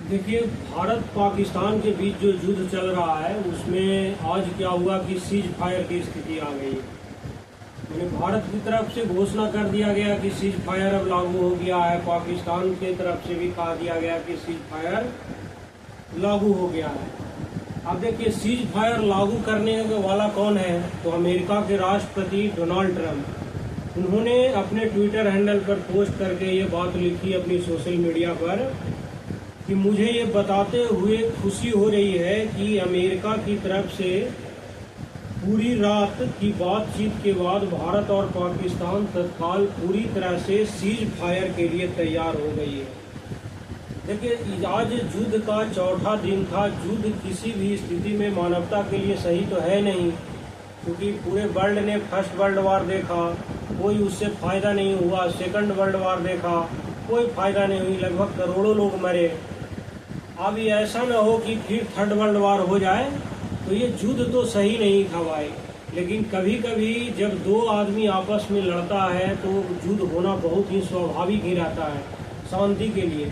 देखिए, भारत पाकिस्तान के बीच जो युद्ध चल रहा है उसमें आज क्या हुआ कि सीज फायर की स्थिति आ गई। यानी भारत की तरफ से घोषणा कर दिया गया कि सीज फायर अब लागू हो गया है, पाकिस्तान की तरफ से भी कहा दिया गया कि सीज फायर लागू हो गया है। अब देखिए, सीज फायर लागू करने वाला कौन है? तो अमेरिका के राष्ट्रपति डोनाल्ड ट्रंप। उन्होंने अपने ट्विटर हैंडल पर पोस्ट करके ये बात लिखी अपनी सोशल मीडिया पर कि मुझे ये बताते हुए खुशी हो रही है कि अमेरिका की तरफ से पूरी रात की बातचीत के बाद भारत और पाकिस्तान तत्काल पूरी तरह से सीज फायर के लिए तैयार हो गई है। देखिए, आज युद्ध का चौथा दिन था। युद्ध किसी भी स्थिति में मानवता के लिए सही तो है नहीं, क्योंकि पूरे वर्ल्ड ने फर्स्ट वर्ल्ड वार देखा, कोई उससे फायदा नहीं हुआ। सेकंड वर्ल्ड वार देखा, कोई फायदा नहीं हुई, लगभग करोड़ों लोग मरे। अब ये ऐसा ना हो कि फिर थर्ड वर्ल्ड वार हो जाए, तो ये युद्ध तो सही नहीं था भाई। लेकिन कभी कभी जब दो आदमी आपस में लड़ता है तो युद्ध होना बहुत ही स्वाभाविक ही रहता है शांति के लिए।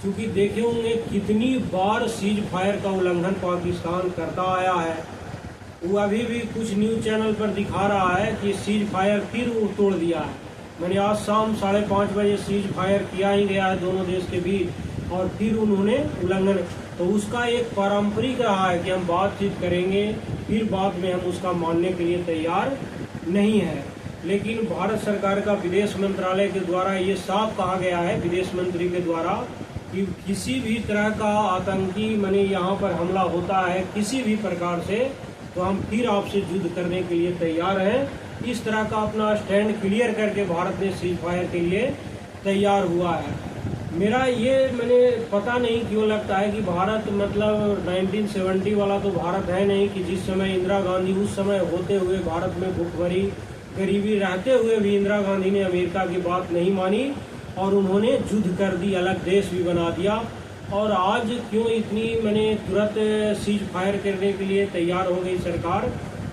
क्योंकि देखे होंगे कितनी बार सीज फायर का उल्लंघन पाकिस्तान करता आया है। वो अभी भी कुछ न्यूज़ चैनल पर दिखा रहा है कि सीज फायर फिर तोड़ दिया है। मैंने आज शाम 5:30 बजे सीज फायर किया ही गया है दोनों देश के बीच, और फिर उन्होंने उल्लंघन। तो उसका एक पारंपरिक रहा है कि हम बातचीत करेंगे, फिर बाद में हम उसका मानने के लिए तैयार नहीं है। लेकिन भारत सरकार का विदेश मंत्रालय के द्वारा ये साफ कहा गया है, विदेश मंत्री के द्वारा, कि किसी भी तरह का आतंकी माने यहाँ पर हमला होता है किसी भी प्रकार से, तो हम फिर आपसे युद्ध करने के लिए तैयार हैं। इस तरह का अपना स्टैंड क्लियर करके भारत ने सीज फायर के लिए तैयार हुआ है। मेरा ये मैंने पता नहीं क्यों लगता है कि भारत मतलब 1970 वाला तो भारत है नहीं, कि जिस समय इंदिरा गांधी उस समय होते हुए भारत में भूखमरी गरीबी रहते हुए भी इंदिरा गांधी ने अमेरिका की बात नहीं मानी और उन्होंने युद्ध कर दी, अलग देश भी बना दिया। और आज क्यों इतनी मैंने तुरंत सीज फायर करने के लिए तैयार हो गई सरकार?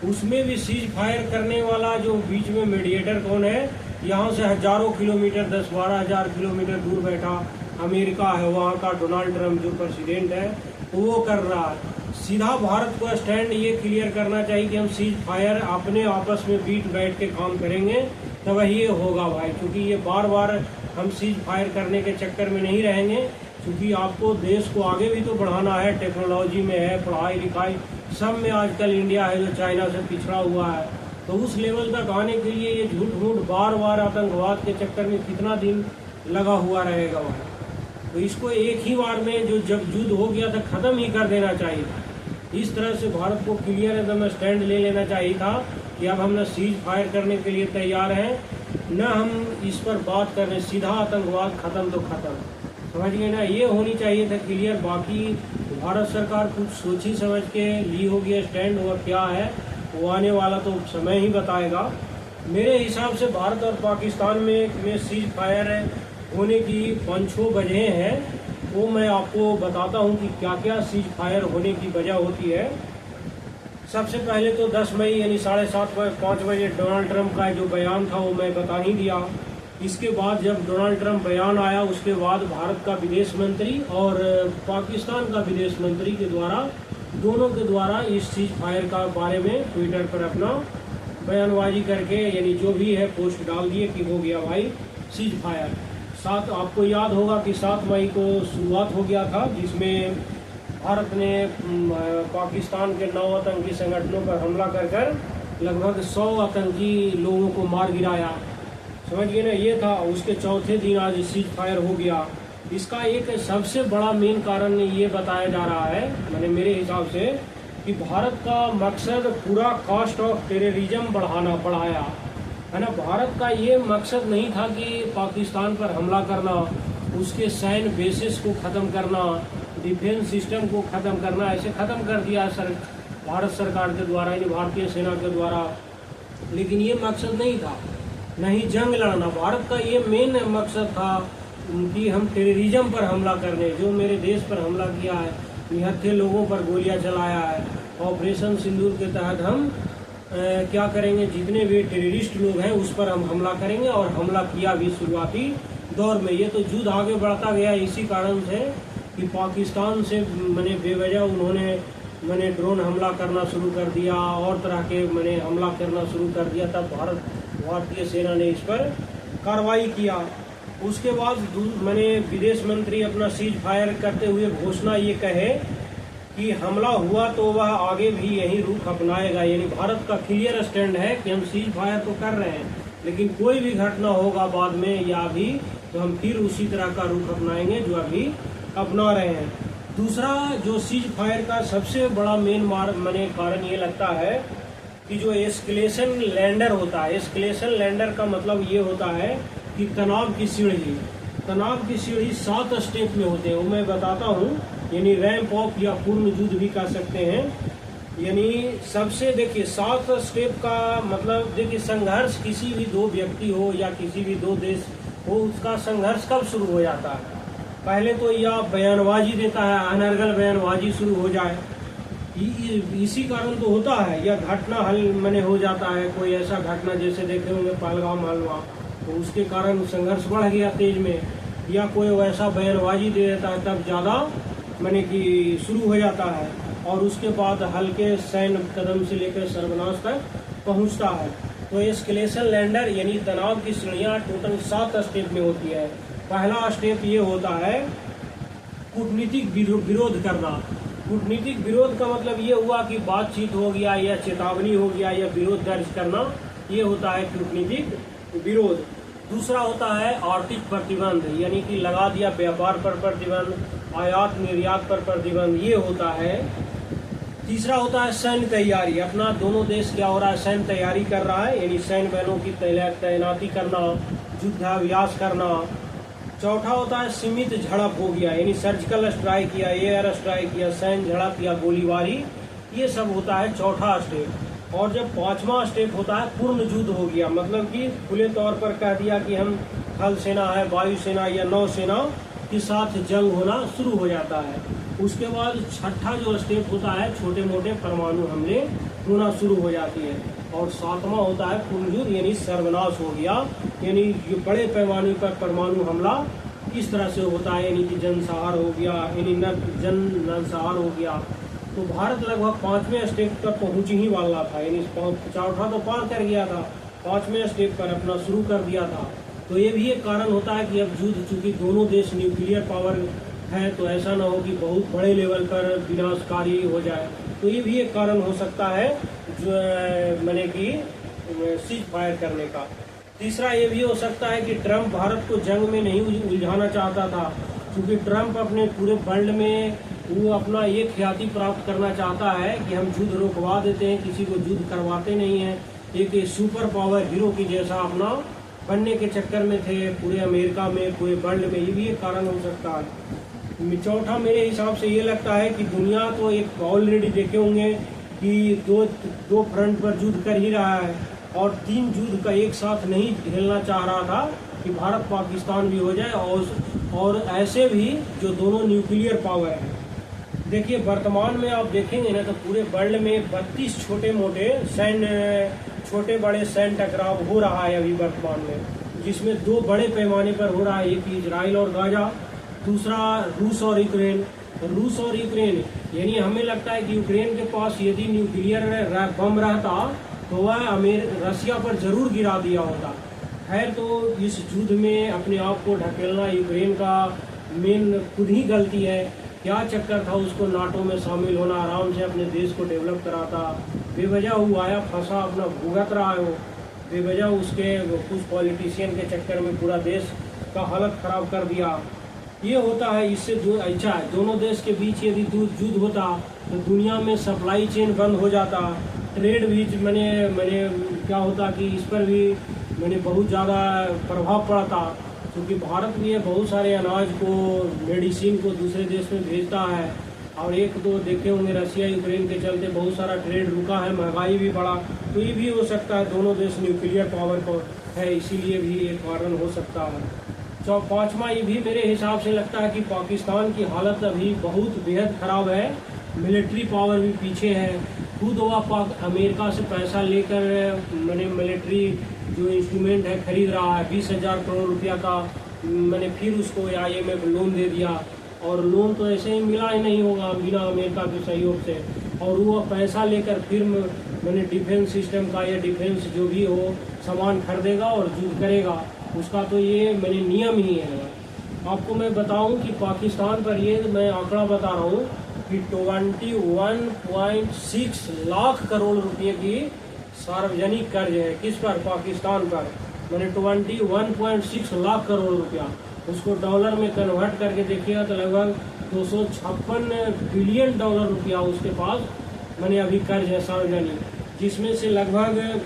उसमें भी सीज फायर करने वाला जो बीच में मीडिएटर कौन है? यहाँ से हजारों किलोमीटर 10-12 हज़ार किलोमीटर दूर बैठा अमेरिका है, वहाँ का डोनाल्ड ट्रंप जो प्रेसिडेंट है वो कर रहा है। सीधा भारत को स्टैंड ये क्लियर करना चाहिए कि हम सीज फायर अपने आपस में बैठ के काम करेंगे, तब ये होगा भाई। क्योंकि ये बार बार हम सीज फायर करने के चक्कर में नहीं रहेंगे, क्योंकि आपको देश को आगे भी तो बढ़ाना है। टेक्नोलॉजी में है, पढ़ाई लिखाई सब में आजकल इंडिया है जो चाइना से पिछड़ा हुआ है। तो उस लेवल तक आने के लिए ये झूठ मूठ बार बार आतंकवाद के चक्कर में कितना दिन लगा हुआ रहेगा वहाँ? तो इसको एक ही बार में जो जब युद्ध हो गया था ख़त्म ही कर देना चाहिए था। इस तरह से भारत को क्लियर एकदम स्टैंड ले लेना चाहिए था कि अब हम न सीज फायर करने के लिए तैयार हैं, न हम इस पर बात कर रहे, सीधा आतंकवाद ख़त्म तो ख़त्म। समझ गए ना? ये होनी चाहिए था क्लियर। बाकी भारत सरकार कुछ सोची समझ के ली होगी स्टैंड, हुआ क्या है वो आने वाला तो समय ही बताएगा। मेरे हिसाब से भारत और पाकिस्तान में सीज फायर होने की 5-6 वजह हैं, वो मैं आपको बताता हूँ कि क्या क्या सीज फायर होने की वजह होती है। सबसे पहले तो 10 मई यानी 5:30 बजे डोनाल्ड ट्रंप का जो बयान था वो मैं बता ही दिया। इसके बाद जब डोनाल्ड ट्रंप बयान आया, उसके बाद भारत का विदेश मंत्री और पाकिस्तान का विदेश मंत्री के द्वारा, दोनों के द्वारा इस सीज फायर का बारे में ट्विटर पर अपना बयानबाजी करके यानी जो भी है पोस्ट डाल दिए कि हो गया भाई सीज फायर। आपको याद होगा कि 7 मई को शुरुआत हो गया था, जिसमें भारत ने पाकिस्तान के 9 आतंकी संगठनों पर हमला कर लगभग 100 आतंकी लोगों को मार गिराया। समझ गए ना? ये था। उसके चौथे दिन आज सीज फायर हो गया। इसका एक सबसे बड़ा मेन कारण ये बताया जा रहा है, मैंने मेरे हिसाब से, कि भारत का मकसद पूरा कॉस्ट ऑफ टेररिज्म बढ़ाया है ना। भारत का ये मकसद नहीं था कि पाकिस्तान पर हमला करना, उसके सैन्य बेसिस को ख़त्म करना, डिफेंस सिस्टम को ख़त्म करना। ऐसे ख़त्म कर दिया भारत सरकार के द्वारा, यानी भारतीय सेना के द्वारा। लेकिन ये मकसद नहीं था, नहीं जंग लड़ना। भारत का ये मेन मकसद था कि हम टेररिज्म पर हमला करने, जो मेरे देश पर हमला किया है, निहत्थे लोगों पर गोलियां चलाया है। ऑपरेशन सिंदूर के तहत हम क्या करेंगे, जितने भी टेररिस्ट लोग हैं उस पर हम हमला करेंगे, और हमला किया भी शुरुआती दौर में। ये तो युद्ध आगे बढ़ता गया इसी कारण से कि पाकिस्तान से मैंने बेवजह उन्होंने ड्रोन हमला करना शुरू कर दिया और तरह के मैंने हमला करना शुरू कर दिया, तब भारतीय सेना ने इस पर कार्रवाई किया। उसके बाद मैंने विदेश मंत्री अपना सीज फायर करते हुए घोषणा ये कहे कि हमला हुआ तो वह आगे भी यही रुख अपनाएगा। यानी भारत का क्लियर स्टैंड है कि हम सीज फायर तो कर रहे हैं, लेकिन कोई भी घटना होगा बाद में या अभी तो हम फिर उसी तरह का रुख अपनाएंगे जो अभी अपना रहे हैं। दूसरा जो सीज फायर का सबसे बड़ा मैंने कारण ये लगता है कि जो एस्केलेशन लैंडर होता है, एस्केलेशन लैंडर का मतलब ये होता है कि तनाव की सीढ़ी 7 स्टेप में होते हैं। वो मैं बताता हूँ, यानी रैंप ऑफ या पूर्ण युद्ध भी कह सकते हैं। यानी सबसे देखिए 7 स्टेप का मतलब देखिए संघर्ष किसी भी दो व्यक्ति हो या किसी भी दो देश हो, उसका संघर्ष कब शुरू हो जाता है? पहले तो या बयानबाजी देता है, अनर्गल बयानबाजी शुरू हो जाए, इसी कारण तो होता है, या घटना हल मैंने हो जाता है, कोई ऐसा घटना जैसे देखे होंगे पहलगाम हलवा, तो उसके कारण संघर्ष बढ़ गया तेज में, या कोई वैसा बयानबाजी दे देता है तब ज़्यादा मैंने कि शुरू हो जाता है, और उसके बाद हल्के सैन्य कदम से लेकर सर्वनाश तक पहुंचता है। तो एस्केलेशन लैंडर यानी तनाव की श्रेणियाँ टोटल 7 स्टेप में होती है। पहला स्टेप ये होता है कूटनीतिक विरोध करना। कूटनीतिक विरोध का मतलब ये हुआ कि बातचीत हो गया या चेतावनी हो गया या विरोध दर्ज करना, ये होता है कूटनीतिक विरोध। दूसरा होता है आर्थिक प्रतिबंध, यानी कि लगा दिया व्यापार पर प्रतिबंध, आयात निर्यात पर प्रतिबंध, ये होता है। तीसरा होता है सैन्य तैयारी, अपना दोनों देश क्या हो रहा है, सैन्य तैयारी कर रहा है, यानी सैन्य बलों की तैनाती करना, युद्धाभ्यास करना। चौथा होता है सीमित झड़प हो गया, यानी सर्जिकल स्ट्राइक किया, एयर स्ट्राइक किया, सैन्य झड़प या गोलीबारी, ये सब होता है चौथा स्टेप। और जब 5वां स्टेप होता है पूर्ण युद्ध हो गया, मतलब कि खुले तौर पर कह दिया कि हम थल सेना है, वायुसेना या नौसेना के साथ जंग होना शुरू हो जाता है। उसके बाद छठा जो स्टेप होता है छोटे मोटे परमाणु हमले होना शुरू हो जाती है। और 7वां होता है पूर्ण युद्ध, यानी सर्वनाश हो गया, यानी बड़े पैमाने पर परमाणु हमला इस तरह से होता है, यानी कि जनसंहार हो गया, यानी नरसंहार हो गया। तो भारत लगभग 5वें स्टेप पर पहुंच ही वाला था, यानी चौथा तो पार कर गया था, 5वें स्टेप पर अपना शुरू कर दिया था। तो ये भी एक कारण होता है कि अब युद्ध चूंकि दोनों देश न्यूक्लियर पावर है, तो ऐसा ना हो कि बहुत बड़े लेवल पर विनाशकारी हो जाए, तो ये भी एक कारण हो सकता है जो मैंने कि सीज फायर करने का। तीसरा ये भी हो सकता है कि ट्रंप भारत को जंग में नहीं उलझाना चाहता था, क्योंकि ट्रंप अपने पूरे वर्ल्ड में वो अपना ये ख्याति प्राप्त करना चाहता है कि हम युद्ध रोकवा देते हैं, किसी को युद्ध करवाते नहीं हैं, एक सुपर पावर हीरो की जैसा अपना बनने के चक्कर में थे पूरे अमेरिका में, पूरे वर्ल्ड में, ये भी एक कारण हो सकता है। चौथा मेरे हिसाब से ये लगता है कि दुनिया तो एक ऑलरेडी देखे होंगे कि दो फ्रंट पर युद्ध कर ही रहा है, और 3 युद्ध का एक साथ नहीं झेलना चाह रहा था कि भारत पाकिस्तान भी हो जाए, और ऐसे भी जो दोनों न्यूक्लियर पावर है। देखिए वर्तमान में आप देखेंगे ना तो पूरे वर्ल्ड में 32 छोटे बड़े सैन्य टकराव हो रहा है अभी वर्तमान में, जिसमें 2 बड़े पैमाने पर हो रहा है, एक इजराइल और गाजा, दूसरा रूस और यूक्रेन। यानी हमें लगता है कि यूक्रेन के पास यदि न्यूक्लियर बम रहता तो वह रसिया पर जरूर गिरा दिया होता। खैर, तो इस युद्ध में अपने आप को ढकेलना यूक्रेन का मेन खुद ही गलती है। क्या चक्कर था उसको नाटो में शामिल होना, आराम से अपने देश को डेवलप कराता, बेवजह वो आया फंसा, अपना भुगत रहा है वो, बेवजह उसके कुछ पॉलिटिशियन के चक्कर में पूरा देश का हालत खराब कर दिया। ये होता है, इससे जो अच्छा है दोनों देश के बीच यदि युद्ध होता तो दुनिया में सप्लाई चेन बंद हो जाता, ट्रेड भी मैंने क्या होता कि इस पर भी बहुत ज़्यादा प्रभाव पड़ता, क्योंकि भारत भी बहुत सारे अनाज को, मेडिसिन को दूसरे देश में भेजता है, और एक दो देखे होंगे रसिया यूक्रेन के चलते बहुत सारा ट्रेड रुका है, महंगाई भी बढ़ा। तो ये भी हो सकता है दोनों देश न्यूक्लियर पावर पर है, इसीलिए भी एक कारण हो सकता है। 5वां ये भी मेरे हिसाब से लगता है कि पाकिस्तान की हालत अभी बहुत बेहद ख़राब है, मिलिट्री पावर भी पीछे है, खुद वह अमेरिका से पैसा लेकर मिलिट्री जो इंस्ट्रूमेंट है खरीद रहा है, 20,000 करोड़ रुपया का, फिर उसको IMF लोन दे दिया। और लोन तो ऐसे ही मिला ही नहीं होगा बिना अमेरिका के सहयोग से, और वो पैसा लेकर फिर मैंने डिफेंस सिस्टम का या डिफेंस जो भी हो सामान खरीदेगा और युद्ध करेगा, उसका तो ये मैंने नियम ही है। आपको मैं बताऊं कि पाकिस्तान पर ये मैं आंकड़ा बता रहा हूँ कि 21.6 लाख करोड़ रुपए की सार्वजनिक कर्ज है। किस पर? पाकिस्तान पर। मैंने 21.6 लाख करोड़ रुपया, उसको डॉलर में कन्वर्ट करके देखिएगा तो लगभग 256 बिलियन डॉलर रुपया उसके पास मैंने अभी कर्ज है सार्वजनिक, जिसमें से लगभग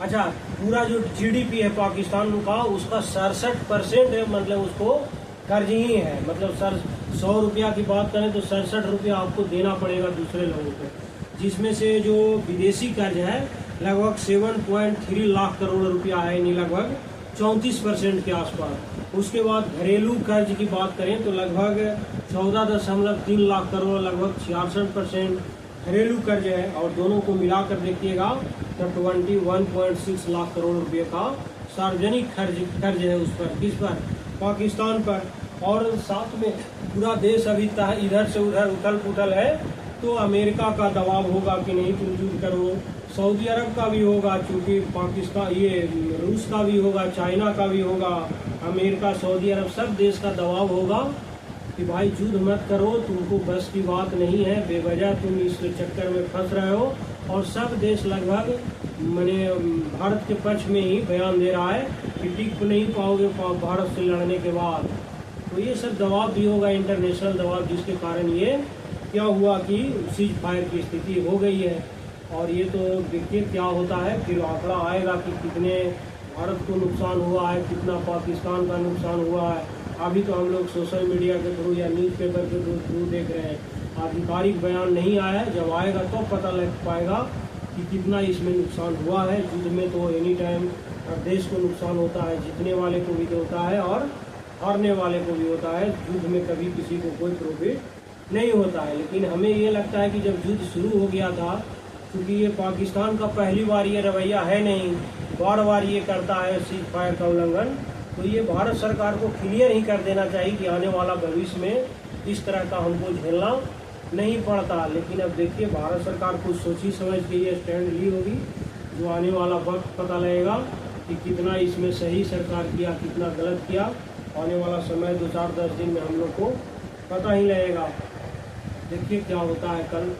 अच्छा पूरा जो जीडीपी है पाकिस्तान का उसका 67% है, मतलब उसको कर्ज ही है। मतलब 100 रुपया की बात करें तो 67 रुपया आपको देना पड़ेगा दूसरे लोगों को, जिसमें से जो विदेशी कर्ज है लगभग 7.3 लाख करोड़ रुपया है, यानी लगभग 34% के आसपास। उसके बाद घरेलू कर्ज की बात करें तो लगभग 14.3 लाख करोड़, लगभग 66% घरेलू कर्ज है, और दोनों को मिलाकर देखिएगा तो 21.6 लाख करोड़ रुपए का सार्वजनिक कर्ज है उस पर। किस पर? पाकिस्तान पर। और साथ में पूरा देश अभी इधर से उधर उथल पुथल है, तो अमेरिका का दबाव होगा कि नहीं तुम युद्ध करो, सऊदी अरब का भी होगा, चूँकि पाकिस्तान ये रूस का भी होगा, चाइना का भी होगा, अमेरिका, सऊदी अरब सब देश का दबाव होगा कि भाई युद्ध मत करो, तुमको बस की बात नहीं है, बेवजह तुम इस चक्कर में फंस रहे हो। और सब देश लगभग मैंने भारत के पक्ष में ही बयान दे रहा है कि टिक नहीं पाओगे भारत से लड़ने के बाद। तो ये सब दबाव भी होगा, इंटरनेशनल दबाव, जिसके कारण ये क्या हुआ कि सीज फायर की स्थिति हो गई है। और ये तो देखिए क्या होता है, फिर आंकड़ा आएगा कि कितने भारत को नुकसान हुआ है, कितना पाकिस्तान का नुकसान हुआ है। अभी तो हम लोग सोशल मीडिया के थ्रू या न्यूज़पेपर के थ्रू देख रहे हैं, आधिकारिक बयान नहीं आया है। जब आएगा तो पता लग पाएगा कि कितना इसमें नुकसान हुआ है। युद्ध में तो एनी टाइम देश को नुकसान होता है, जीतने वाले को भी होता है और हारने वाले को भी होता है। युद्ध में कभी किसी को कोई प्रॉफिट नहीं होता है। लेकिन हमें ये लगता है कि जब युद्ध शुरू हो गया था, क्योंकि ये पाकिस्तान का पहली बार ये रवैया है नहीं, बार बार ये करता है सीज फायर का उल्लंघन, तो ये भारत सरकार को क्लियर ही कर देना चाहिए कि आने वाला भविष्य में इस तरह का हमको झेलना नहीं पड़ता। लेकिन अब देखिए भारत सरकार कुछ सोची समझ के ये स्टैंड ली होगी, जो आने वाला वक्त पता लगेगा कि कितना इसमें सही सरकार किया, कितना गलत किया। आने वाला समय 2-4-10 दिन में हम लोग को पता ही लगेगा। देखिए क्या होता है कल।